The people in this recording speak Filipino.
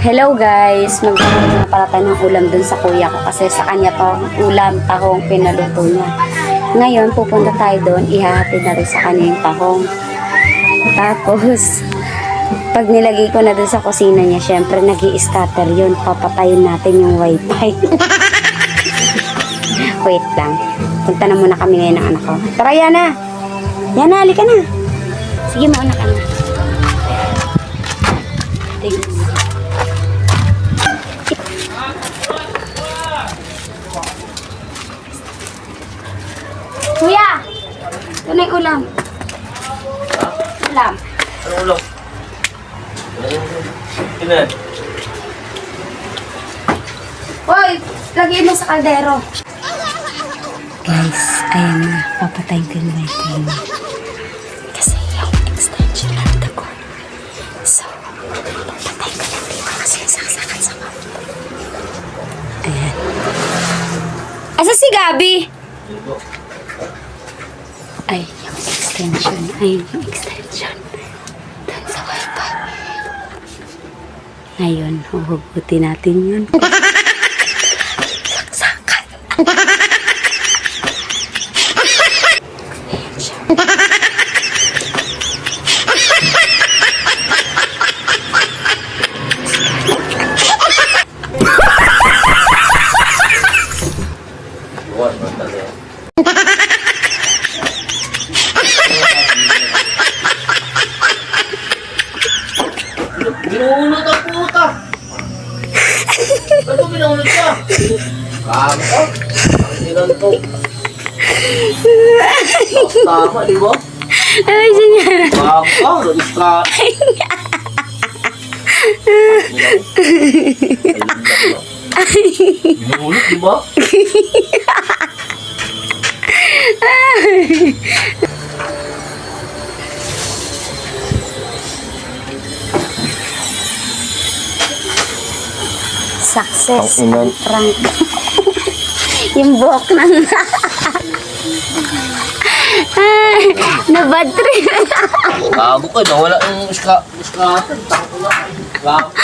Hello guys, magbibigay na pala tayo ng ulam dun sa kuya ko kasi sa kanya to ulam, tahong pinaluto niya. Ngayon pupunta tayo doon, ihahatid na rin sa kanya yung tahong. Tapos pag nilagay ko na dun sa kusina niya, syempre nag-i-scatter yun, papatayin natin yung wifi. Wait lang, punta na muna kami ngayon ng anak ko. Tara Yana, Yana halika na. Sige mo anak ka na. Kuya! Ito na yung ulam. Ulam. Anong ulam? Ilan? Hoy! Lagyan mo sa kaldero. Guys, ayan na. Papatayin ko yung wifi niya. Kasi yung extension ng ko. So, papatayin ko lang dito kasi yung saksakan sa mga. Ayan. Asa si Gabi? Ay, yung extension. Ay, yung extension. Doon sa wifi. Ngayon, huhugutin natin yun. Saksakan. Ayan siya. Binulot ang puta! Ano binulot ka? Kami ka? Ang to. Tama, di ba? Ay, siya. Kami ka? Lalis ka. Binulot, di ba? Success Ang and prank. Yung buhok ng na-bad trip. Gago ka, nawala yung iskatan. Takot ko na. Gago.